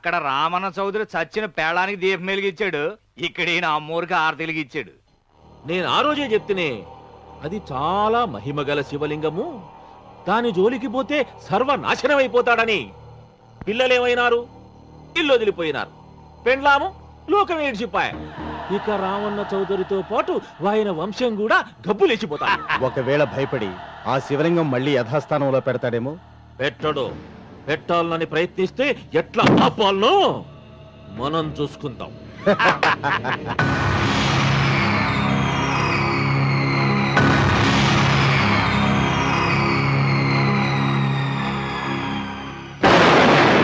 అక్కడ రామన్న చౌదరి చచ్చిన పేళానికి దీపం వెలిగించాడు, ఇక్కడ ఈయన అమ్మోరికి ఆరతి వెలిగించాడు. నేను ఆ రోజే చెప్తేనే అది చాలా మహిమగల శివలింగము, దాని జోలికి పోతే సర్వనాశనం అయిపోతాడని. పిల్లలేమైనారు? ఇల్లు వదిలిపోయినారు. పెండ్లాము లోకం ఏడ్చిపోయా. ఇక రామన్న చౌదరితో పాటు ఆయన వంశం కూడా గబ్బు లేచిపోతాడు. ఒకవేళ భయపడి ఆ శివలింగం మళ్ళీ యథాస్థానంలో పెడతాడేమో. పెట్టడు. పెట్టాలని ప్రయత్నిస్తే ఎట్లా ఆపాలనో మనం చూసుకుందాం.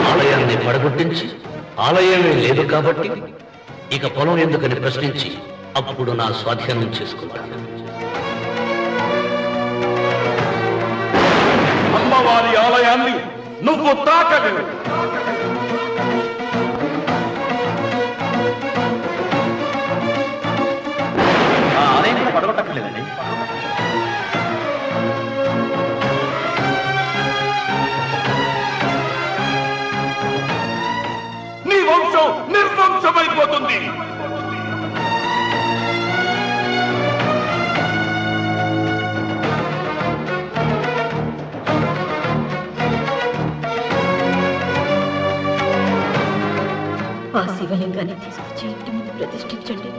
ఆలయాన్ని పడగొట్టించి ఆలయమే లేదు కాబట్టి ఇక పొలం ఎందుకని ప్రశ్నించి అప్పుడు నా స్వాధీనం చేసుకుంటాను. అమ్మవారి ఆలయాన్ని నువ్వు తాకలేవు. ఆ ఆలయం కూడా పడగొట్టలేదండి. నీ వంశం నిర్వంశమైపోతుంది. ఆ శివలింగాన్ని తీసుకొచ్చి ఇంటి ముందు ప్రతిష్ఠించండి.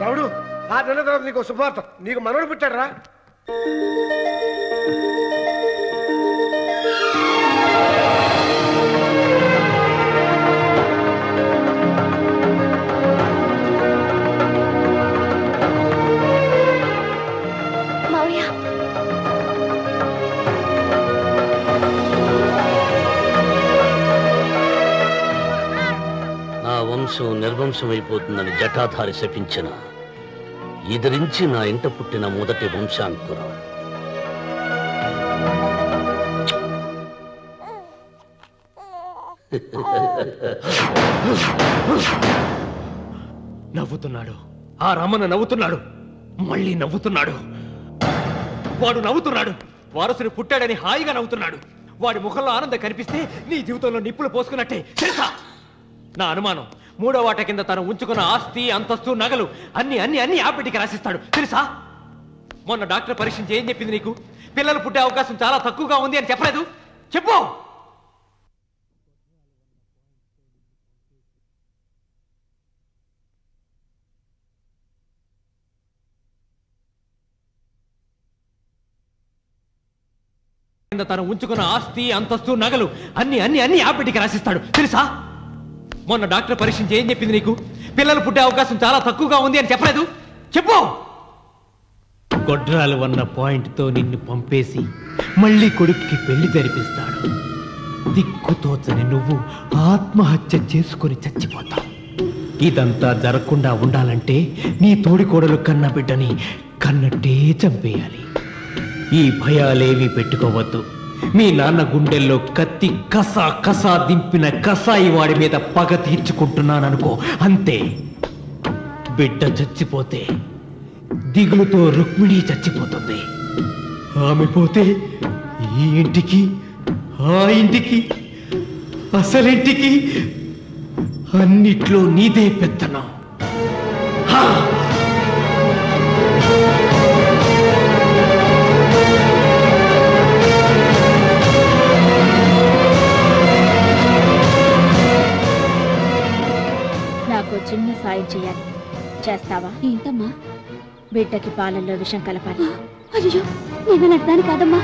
రావుడు, ఆ నెల తర్వాత నీకు శుభార్త. నీకు మనవడు పుట్టాడరా? నా వంశం నిర్వంశమైపోతుందని జటాధారి శపించిన ఎదిరించి నా ఇంట పుట్టిన మొదటి వంశాంకురం. నవ్వుతున్నాడు. ఆ రమణ నవ్వుతున్నాడు. మళ్ళీ నవ్వుతున్నాడు. వాడు నవ్వుతున్నాడు. వారసుని పుట్టాడని హాయిగా నవ్వుతున్నాడు. వాడి ముఖంలో ఆనందం కనిపిస్తే నీ జీవితంలో నిప్పులు పోసుకున్నట్టే తెలుసా? నా అనుమానం మూడో వాట కింద తను ఉంచుకున్న ఆస్తి, అంతస్తు, నగలు అన్ని అన్ని అన్ని ఆ బిడ్డకి రాసిస్తాడు తెలుసా? మొన్న డాక్టర్ పరీక్షించి ఏం చెప్పింది నీకు? పిల్లలు పుట్టే అవకాశం చాలా తక్కువగా ఉంది అని చెప్పలేదు? చెప్పు. తను ఉంచుకున్న ఆస్తి, అంతస్తు, నగలు అన్ని అన్ని అన్ని ఆ బిడ్డకి రాసిస్తాడు తెలుసా? మొన్న డాక్టర్ పరీక్షించి ఏం చెప్పింది నీకు? పిల్లలు పుట్టే అవకాశం చాలా తక్కువగా ఉంది అని చెప్పలేదు? చెప్పు. గొడ్రాలు అన్న పాయింట్తో నిన్ను పంపేసి మళ్ళీ కొడుక్కి పెళ్లి జరిపిస్తాడు. దిక్కుతోచని నువ్వు ఆత్మహత్య చేసుకుని చచ్చిపోతావు. ఇదంతా జరగకుండా ఉండాలంటే నీ తోడికోడలు కన్న బిడ్డని కన్నట్టే చంపేయాలి. ఈ భయాలేవి పెట్టుకోవద్దు. మీ నాన్న గుండెల్లో కత్తి కసా కసా దింపిన కసాయి వాడి మీద పగ తీర్చుకుంటున్నాననుకో, అంతే. బిడ్డ చచ్చిపోతే దిగులుతో రుక్మిణి చచ్చిపోతుంది. ఆమె పోతే ఈ ఇంటికి, ఆ ఇంటికి, అసలింటికి అన్నిట్లో నీదే పెత్తనం. నాకు చిన్న సాయం చేయాలి, చేస్తావా? ఏంటమ్మా? బిడ్డకి పాలల్లో విషం కలపాలి. అయ్యో, నేను అర్థాన్ని కాదమ్మా.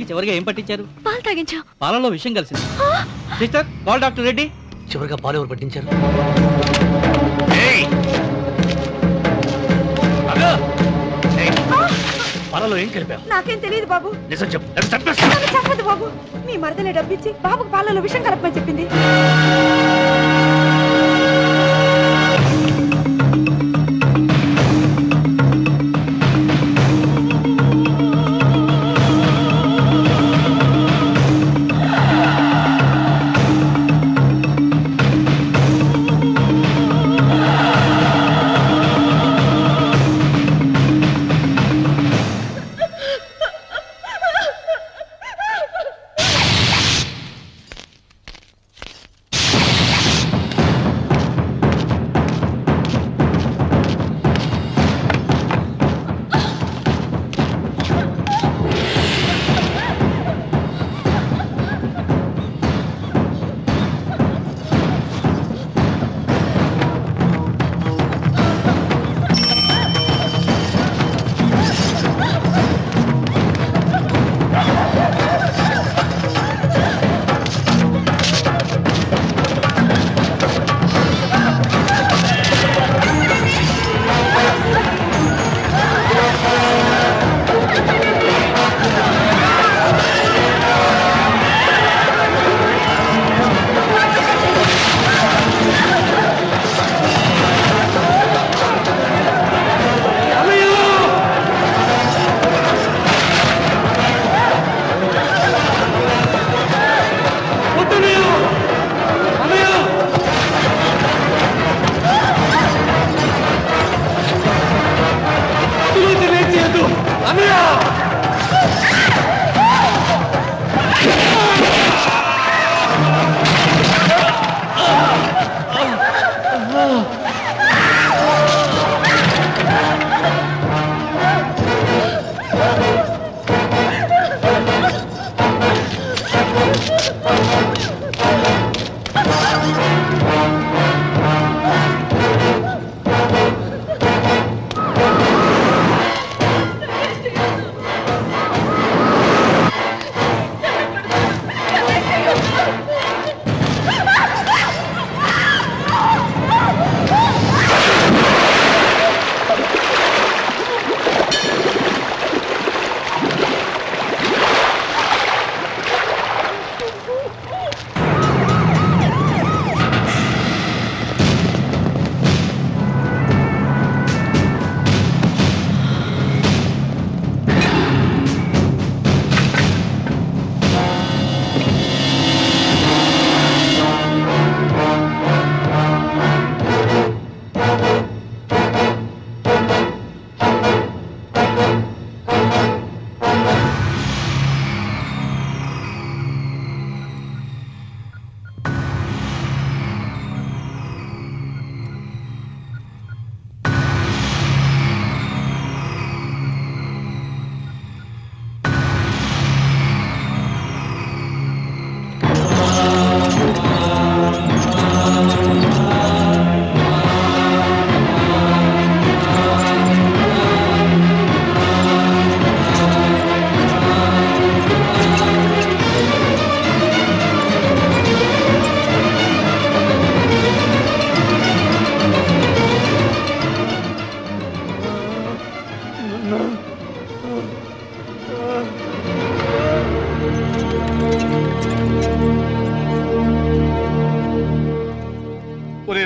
అమ్మాయికి చివరిగా ఏం పట్టించారు? పాలు తాగించా. పాలలో విషయం కలిసింది. Sister, call doctor Reddy. చివరిగా పాలు ఎవరు పట్టించారు? పాలలో ఏం కలిపావు? నాకేం తెలియదు బాబు. నిజం చెప్పు. చెప్పదు బాబు. మీ మరదలే డబ్బిచ్చి బాబుకు పాలలో విషం కలపమని చెప్పింది.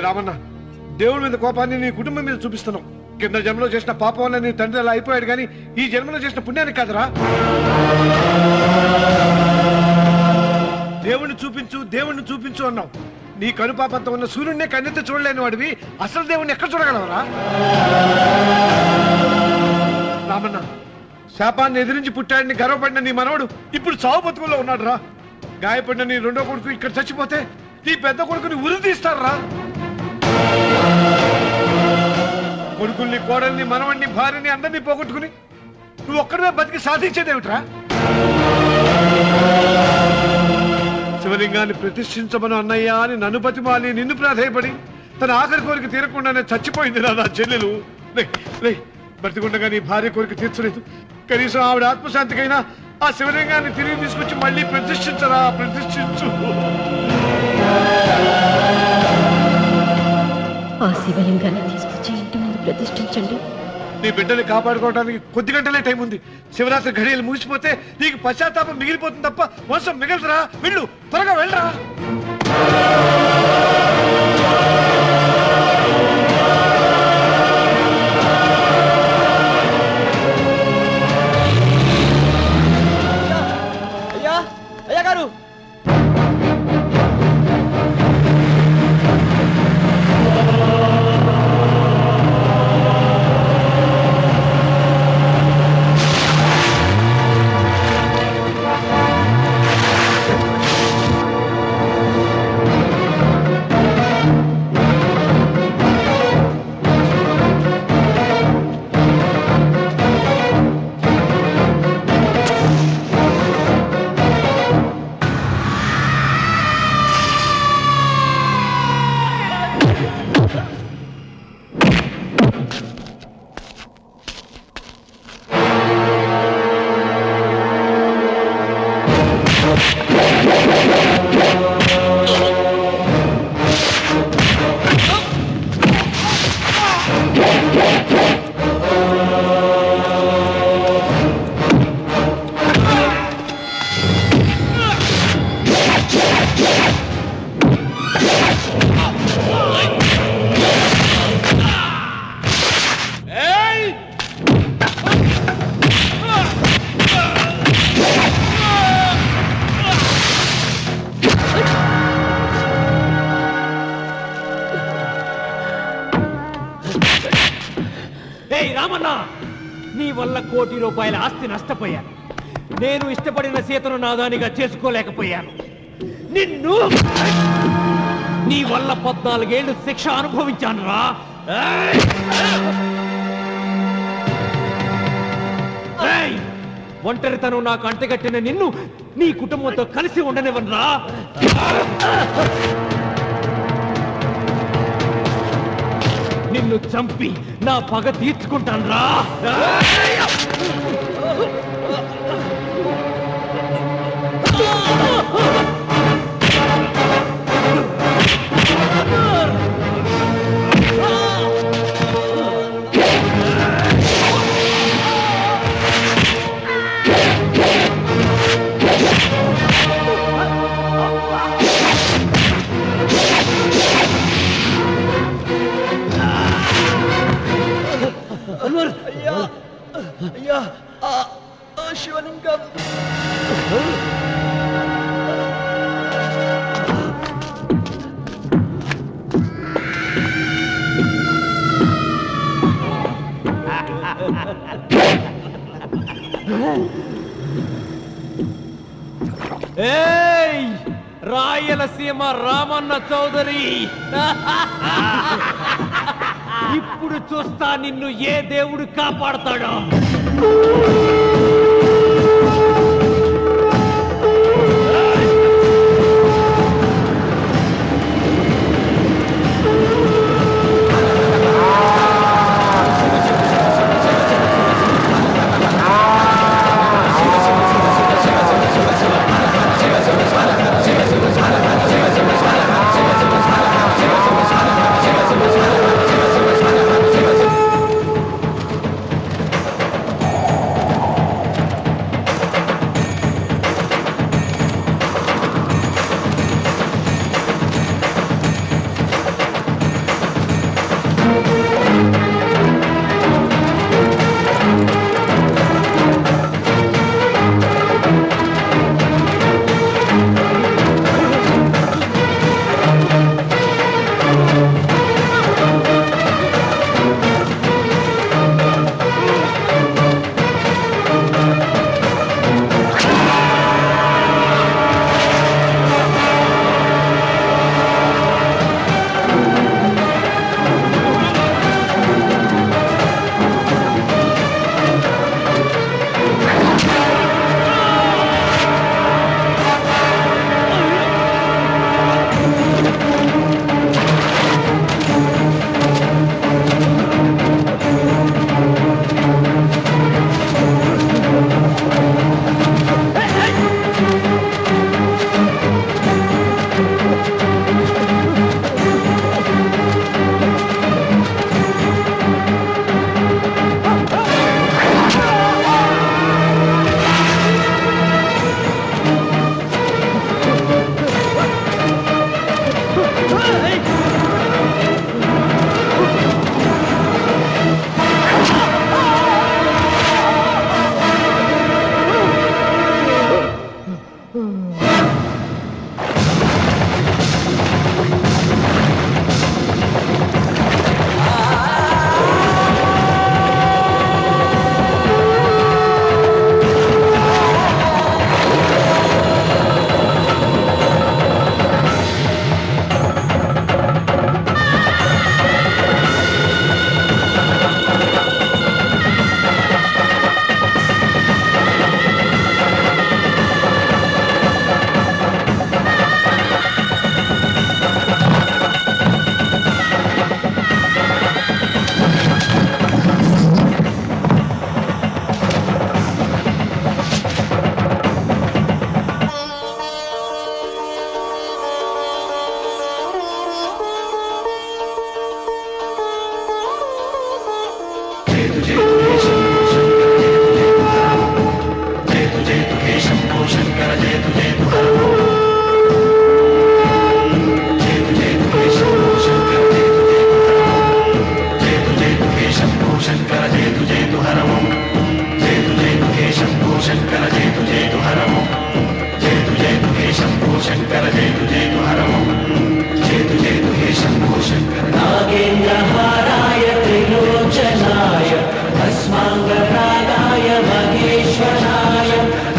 రామన్న, దేవుడి మీద కోపాన్ని నీ కుటుంబం మీద చూపిస్తున్నావు. కింద జన్మలో చేసిన పాపం వల్ల నీ తండ్రి అలా అయిపోయాడు, కానీ ఈ జన్మలో చేసిన పుణ్యానికి కాదురా. దేవుణ్ణి చూపించు దేవుణ్ణి చూపించు అన్నావు. నీ కనుపాపంతో ఉన్న సూర్యుడినే కన్నెత్తి చూడలేని వాడివి అసలు దేవుణ్ణి ఎక్కడ చూడగలవరా? రామన్న, శాపాన్ని ఎదిరించి పుట్టాడని గర్వపడిన నీ మనవడు ఇప్పుడు చావు బతుకుల్లో ఉన్నాడు రా. గాయపడిన నీ రెండో కొడుకు ఇక్కడ చచ్చిపోతే నీ పెద్ద కొడుకుని ఉరి తీస్తారా? కొడుకుల్ని, కోడల్ని, మనవణ్ణి, భార్యని అందరినీ పోగొట్టుకుని నువ్వు ఒక్కడే బతికి సాధించేదేమిట్రా? శివలింగాన్ని ప్రతిష్ఠించమను అన్నయ్య అని నన్ను బతిమాలి నిన్ను ప్రాధేయపడి తన ఆఖరి కోరిక తీరకుండానే చచ్చిపోయింది నా చెల్లెలు. బ్రతికుండగా నీ భార్య కోరిక తీర్చలేదు. కనీసం ఆవిడ ఆత్మశాంతికైనా ఆ శివలింగాన్ని తిరిగి తీసుకొచ్చి మళ్ళీ ప్రతిష్ఠించరా, ప్రతిష్ఠించు. ఆ శివలింగాన్ని తీసుకొచ్చి ఇంటి ముందు ప్రతిష్ఠించండి. నీ బిడ్డని కాపాడుకోవడానికి కొద్ది గంటలే టైం ఉంది. శివరాత్రి ఘడియలు ముగిసిపోతే నీకు పశ్చాత్తాపం మిగిలిపోతుంది తప్ప వంశం మిగలదురా. వెళ్ళు, త్వరగా వెళ్ళరా. అయ్యా అయ్యా గారు, రామన్న, నీ వల్ల ₹1 కోటి ఆస్తి నష్టపోయాను. నేను ఇష్టపడిన సీతను నాదానిగా చేసుకోలేకపోయాను. నిన్ను నీ వల్ల 14 ఏళ్ళు శిక్ష అనుభవించాను రా. ఒంటరితనం నాకు అంటగట్టిన నిన్ను నీ కుటుంబంతో కలిసి ఉండనివ్వనురా. నిన్ను చంపి నా పగ తీర్చుకుంటాను రా. అయ్యా, శివలింగం. ఏయ్, రాయలసీమ రామన్న చౌదరి, ఇప్పుడు చూస్తా నిన్ను ఏ దేవుడు కాపాడతాడో. नागेन्द्रहाराय त्रिलोचनाय भस्माङ्गरागाय महेश्वराय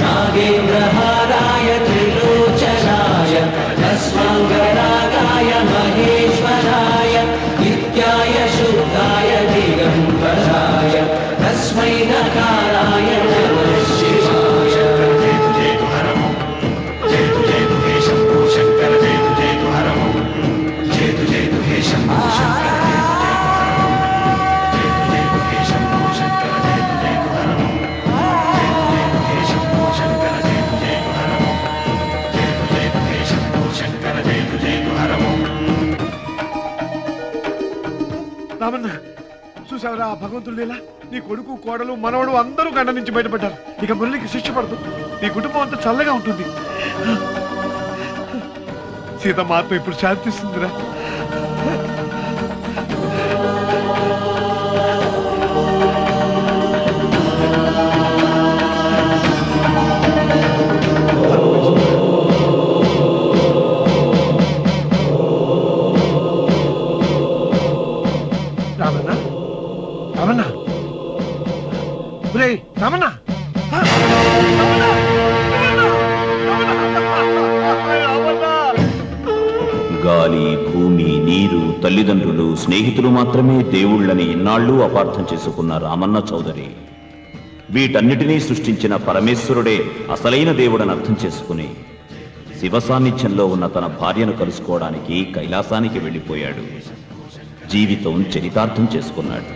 नागेन्द्रहाराय त्रिलोचनाय भस्माङ्गरागाय महेश्वराय नित्याय शुद्धाय दिगम्बराय तस्मै नकाराय नमः शिवाय రామన్న చూసావరా భగవంతుడు లీలా నీ కొడుకు కోడలు మనవడు అందరూ గండ నుంచి బయటపడ్డారు ఇక మురళికి శిక్ష పడదు నీ కుటుంబం అంతా చల్లగా ఉంటుంది సీతమ్మ ఆత్మ ఇప్పుడు శాంతిస్తుందిరా రామన్న గాలి భూమి నీరు తల్లిదండ్రులు స్నేహితులు మాత్రమే దేవుళ్ళని ఇన్నాళ్ళు అపార్థం చేసుకున్న రామన్న చౌదరి వీటన్నిటినీ సృష్టించిన పరమేశ్వరుడే అసలైన దేవుడని అర్థం చేసుకుని శివ సాన్నిధ్యంలో ఉన్న తన భార్యను కలుసుకోవడానికి కైలాసానికి వెళ్ళిపోయాడు జీవితం చరితార్థం చేసుకున్నాడు.